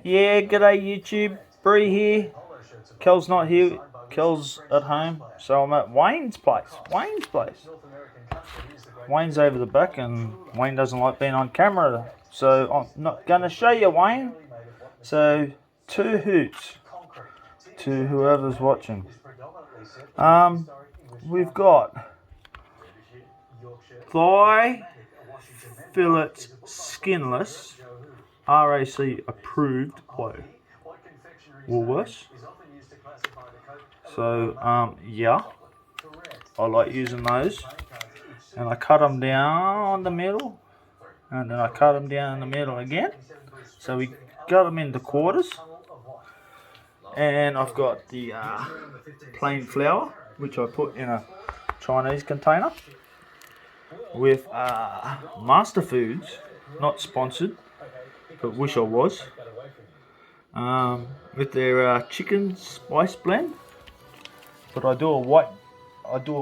Yeah, g'day YouTube, Brie here. Kel's not here, Kel's at home, so I'm at Wayne's place. Wayne's over the back and Wayne doesn't like being on camera, so I'm not going to show you Wayne. So, two hoots to whoever's watching. We've got thigh fillet skinless, RAC approved by Woolworths. So yeah, I like using those, and I cut them down the middle, and then I cut them down the middle again. So we got them into quarters, and I've got the plain flour, which I put in a Chinese container with Master Foods, not sponsored, but wish I was, with their chicken spice blend. But I do a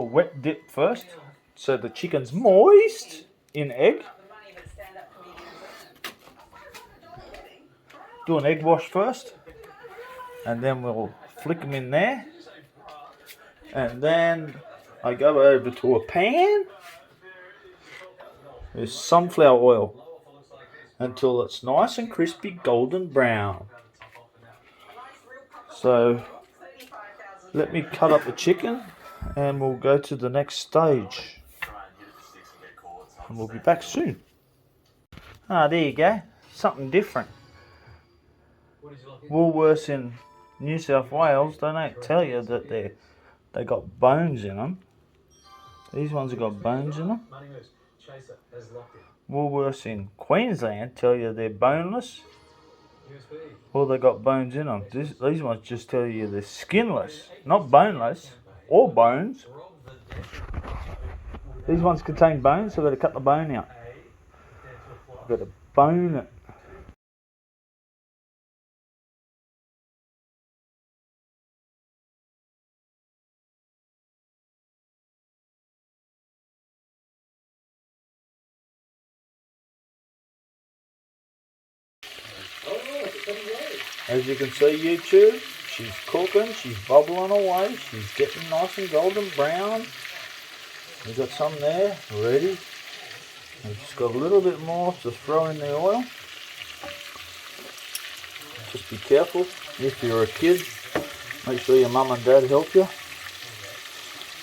wet dip first, so the chicken's moist in egg. Do an egg wash first, and then we'll flick them in there. And then I go over to a pan with sunflower oil until it's nice and crispy golden brown. So let me cut up the chicken and we'll go to the next stage. And we'll be back soon. There you go. Something different. Woolworths in New South Wales, they don't tell you that they got bones in them. These ones have got bones in them. Woolworths in Queensland tell you they're boneless. Well, they got bones in them. These ones just tell you they're skinless, not boneless, or bones. These ones contain bones, so I've got to cut the bone out. I've got to bone it. As you can see, YouTube, she's cooking, she's bubbling away, she's getting nice and golden brown. We've got some there, ready. We've just got a little bit more to throw in the oil. Just be careful, if you're a kid, make sure your mum and dad help you.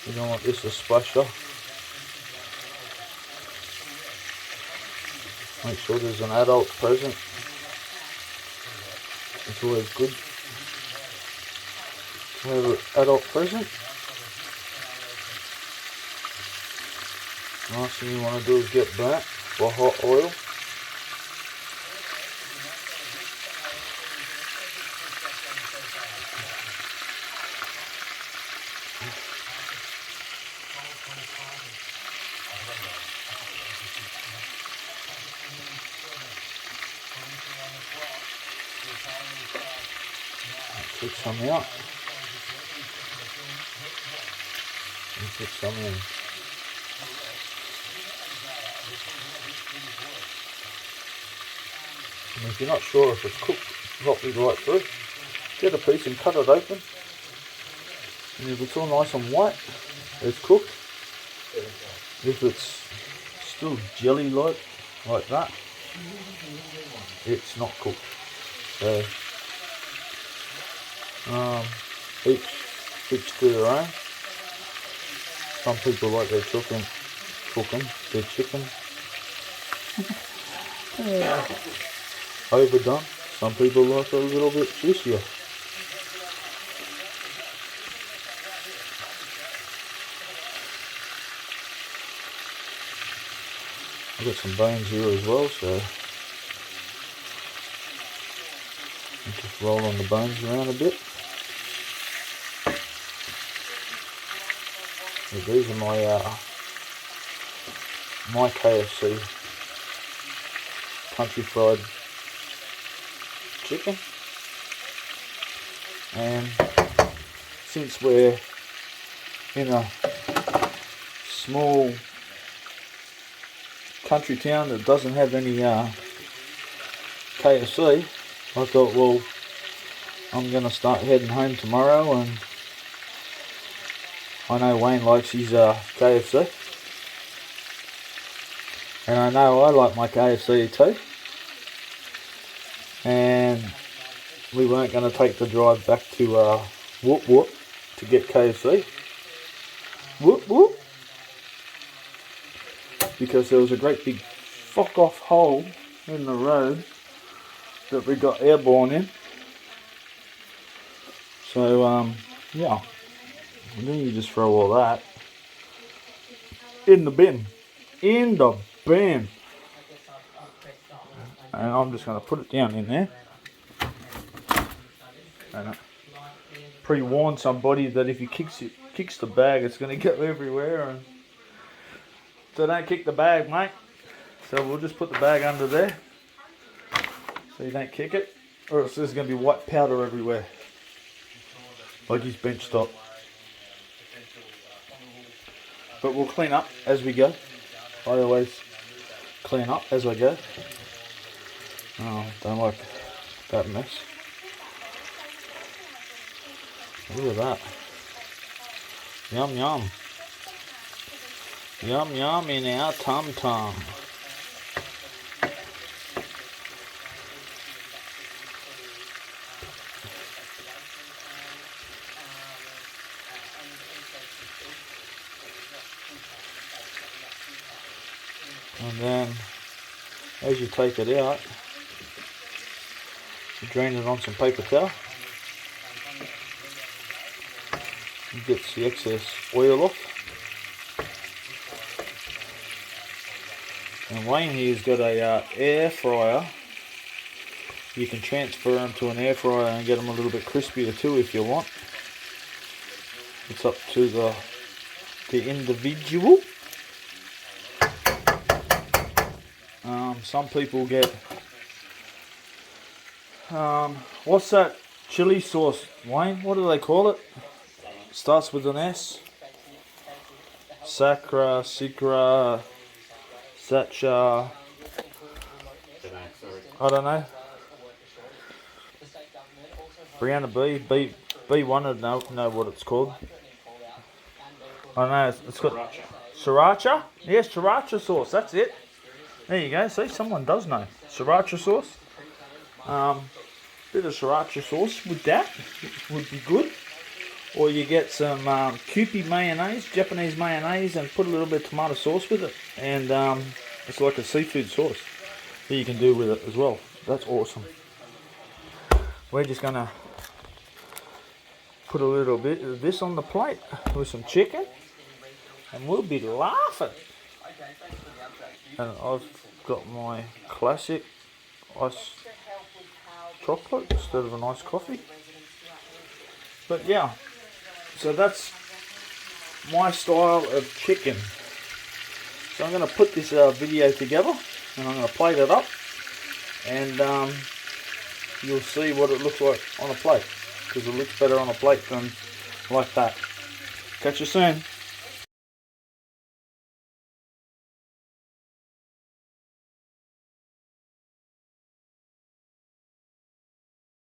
You don't want this to splash off. Make sure there's an adult present. It's always good to have an adult present. Last thing you want to do is get burnt by hot oil. Take some out and put some in. And if you're not sure if it's cooked properly right through, get a piece and cut it open. And if it's all nice and white, it's cooked. If it's still jelly-like, like that, it's not cooked. So each to their own. Some people like their chicken, overdone. Some people like it a little bit juicier. I've got some bones here as well, so I'm just rolling the bones around a bit. Yeah, these are my KFC country fried chicken, and since we're in a small country town that doesn't have any KFC, I thought, well, I'm going to start heading home tomorrow, and I know Wayne likes his KFC. And I know I like my KFC too. And we weren't going to take the drive back to Whoop Whoop to get KFC. Whoop Whoop. Because there was a great big fuck off hole in the road that we got airborne in. So, yeah. And then you just throw all that in the bin. In the bin. And I'm just going to put it down in there. And pre-warn somebody that if he kicks the bag, it's going to go everywhere. And so don't kick the bag, mate. So we'll just put the bag under there, so you don't kick it, or else there's going to be white powder everywhere, like his bench top. But we'll clean up as we go. I always clean up as I go. Oh, don't like that mess. Look at that. Yum yum. Yum yum in our tum tum. And then, as you take it out, you drain it on some paper towel. It gets the excess oil off. And Wayne here's got a air fryer. You can transfer them to an air fryer and get them a little bit crispier too if you want. It's up to the individual. Some people get what's that chili sauce, Wayne? What do they call it? Starts with an S. Sacra, Sikra, Satcha. I don't know. Brianna B wanted to know what it's called. I know it's got sriracha. Yes, sriracha sauce. That's it. There you go. See, someone does know sriracha sauce. Bit of sriracha sauce with that would be good. Or you get some Kewpie mayonnaise, Japanese mayonnaise, and put a little bit of tomato sauce with it. And it's like a seafood sauce that you can do with it as well. That's awesome. We're just going to put a little bit of this on the plate with some chicken. And we'll be laughing. And I've got my classic iced chocolate instead of an iced coffee. But yeah, so that's my style of chicken. So I'm going to put this video together and I'm going to plate it up, and you'll see what it looks like on a plate, because it looks better on a plate than like that. Catch you soon.